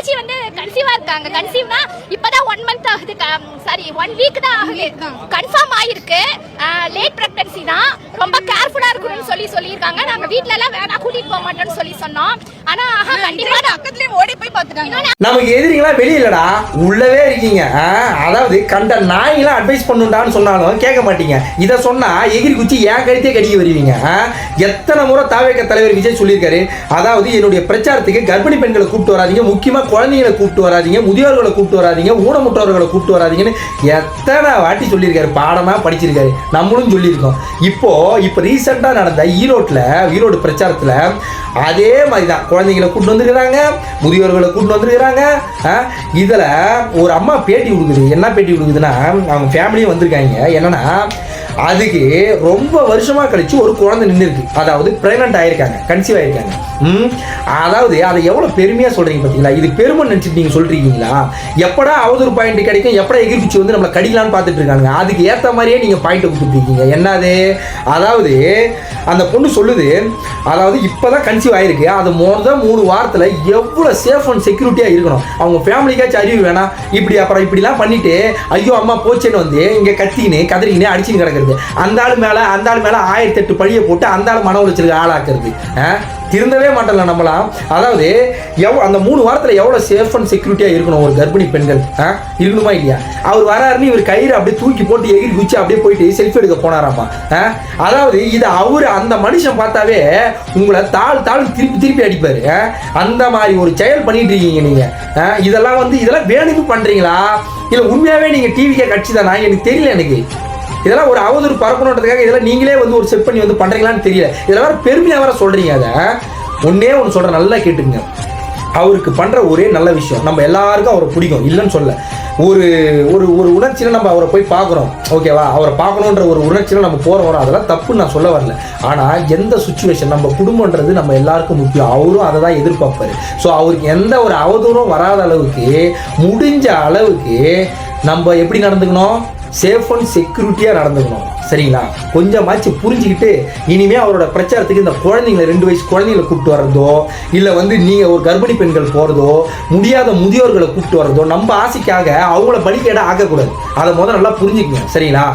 தங்கச்சி வந்து கன்சீவா இருக்காங்க. கன்சீவ்னா இப்பதான் 1 month ஆகுது, சாரி 1 week தான் ஆகுது. கன்ஃபார்ம் ஆயிருக்கு. லேட் பிரெக்னன்சி தான். ரொம்ப கேர்ஃபுல்லா இருக்கணும்னு சொல்லியிருக்காங்க. நாங்க வீட்ல எல்லாம் வேணா கூட்டிட்டு போக மாட்டோம்னு சொன்னோம். ஆனா கண்டிப்பா பக்கத்துலயே ஓடி போய் பாத்துட்டாங்க. நமக்கு எதிரிங்களா வெளிய இல்லடா, உள்ளவே இருக்கீங்க. அதாவது கண்ட நாய்லாம் அட்வைஸ் பண்ணுண்டான்னு சொன்னாலும் கேட்க மாட்டீங்க. இதை சொன்னா எகிரி குச்சி ஏன் கழுத்தே கடிக்க வருவீங்க. எத்தனை முறை தாவேக தலைவர் விஜய் சொல்லியிருக்காரு, அதாவது என்னுடைய பிரச்சாரத்துக்கு கர்ப்பிணி பெண்களை கூப்பிட்டு வராதீங்க, முக்கியமா குழந்தைகளை கூப்பிட்டு வராதீங்க, முதியோர்களை கூப்பிட்டு வராதீங்க, ஊனமுற்றவர்களை கூப்பிட்டு வராதீங்கன்னு எத்தனை வாட்டி சொல்லியிருக்காரு. பாடமா படிச்சிருக்காரு, நம்மளும் சொல்லியிருக்கோம். இப்போ ரீசெண்டா நடந்த ஈரோடு பிரச்சாரத்துல அதே மாதிரி தான் குழந்தைங்களை கூட்டு வந்துருக்கிறாங்க, முதியோர்களை கூட்டு வந்துருக்கிறாங்க. இதுல ஒரு அம்மா பேட்டி கொடுக்குது. என்ன பேட்டி கொடுக்குதுன்னா, அவங்க ஃபேமிலியும் வந்திருக்காங்க. என்னன்னா, அதுக்கு ரொம்ப வருஷமா கழிச்சு ஒரு குழந்தை நின்று இருக்கு. அதாவது பிரெக்னன்ட் ஆயிருக்காங்க, கன்சீவ் ஆயிருக்காங்க. அதாவது அதை எவ்வளவு பெருமையா சொல்றீங்க பாத்தீங்களா? இது பெருமை நினைச்சிட்டு நீங்க சொல்றீங்களா? எப்படா அவதூறு பாயிண்ட் கிடைக்கும், எப்படா எகிர்பிச்சு வந்து நம்மளை கடிக்கலான்னு பார்த்துட்டு இருக்காங்க. அதுக்கு ஏத்த மாதிரியே நீங்க பாயிண்ட் கொடுத்துட்டு இருக்கீங்க. என்னது, அதாவது அந்த பொண்ணு சொல்லுது, அதாவது இப்பதான் கன்சீவ் ஆயிருக்கு, அது மொதல் 3 வாரத்துல எவ்வளவு சேஃப் அண்ட் செக்யூரிட்டியா இருக்கணும். அவங்க ஃபேமிலிக்காச்சும் அறிவு வேணாம். இப்படி அப்புறம் இப்படிலாம் பண்ணிட்டு ஐயோ அம்மா போச்சேன்னு வந்து இங்க கத்திக்கின்னு கதறிக்கின்னு அடிச்சுன்னு கிடக்குறது. அந்த ஆள் மேல 1008 பழியை போட்டு அந்த ஆள் மன உளைச்சலுக்கு ஆளாக்குறது. திருந்தவே மாட்டல நம்மளாம். அதாவது அந்த 3 வாரத்துல எவ்வளவு சேஃப் அண்ட் செக்யூரிட்டியா இருக்கணும் ஒரு கர்ப்பிணி பெண்கள். இருக்கணுமா இல்லையா? அவர் வராருன்னு இவர் கயிறு அப்படியே தூக்கி போட்டு எகிரி குச்சி அப்படியே போயிட்டு செல்ஃபி எடுக்க போனாராமா. அதாவது இது அவரு அந்த மனுஷன் பார்த்தாவே உங்களை தாள் திருப்பி அடிப்பாரு. அந்த மாதிரி ஒரு செயல் பண்ணிட்டு இருக்கீங்க நீங்க. இதெல்லாம் வேணுக்கு பண்றீங்களா இல்ல உண்மையாவே நீங்க டிவிக்கே கட்சி தானா எனக்கு தெரியல. எனக்கு இதெல்லாம் ஒரு அவதூறு பரப்பணுன்றதுக்காக இதெல்லாம் நீங்களே வந்து ஒரு செட் பண்ணி வந்து பண்றீங்களான்னு தெரியல. இதெல்லாம் வேற பெருமையா வேற சொல்றீங்க. அதை ஒன்னே ஒன்று சொல்றேன், நல்லா கேட்டுங்க. அவருக்கு பண்ற ஒரே நல்ல விஷயம், நம்ம எல்லாருக்கும் அவரை பிடிக்கும், இல்லைன்னு சொல்ல. ஒரு ஒரு ஒரு உணர்ச்சியில நம்ம அவரை போய் பார்க்குறோம், ஓகேவா? அவரை பார்க்கணுன்ற ஒரு உணர்ச்சியில நம்ம போறோம். அதெல்லாம் தப்புன்னு நான் சொல்ல வரல. ஆனா எந்த சுச்சுவேஷன், நம்ம குடும்பம்ன்றது நம்ம எல்லாருக்கும் முக்கியம். அவரும் அதை தான் எதிர்பார்ப்பாரு. ஸோ அவருக்கு எந்த ஒரு அவதூறும் வராத அளவுக்கு முடிஞ்ச அளவுக்கு நம்ம எப்படி நடந்துக்கணும், சேஃப் அண்ட் செக்யூரிட்டியாக நடந்துக்கணும். சரிங்களா? கொஞ்சமாச்சு புரிஞ்சுக்கிட்டு இனிமே அவரோட பிரச்சாரத்துக்கு இந்த குழந்தைங்களை 2 வயசு குழந்தைங்களை கூப்பிட்டு வர்றதோ, இல்லை வந்து நீங்கள் ஒரு கர்ப்பிணி பெண்கள் போகிறதோ, முடியாத முதியோர்களை கூப்பிட்டு வர்றதோ நம்ம ஆசைக்காக அவங்கள பலிக்கேட ஆக்கக்கூடாது. அதை முதல்ல நல்லா புரிஞ்சுக்கங்க. சரிங்களா?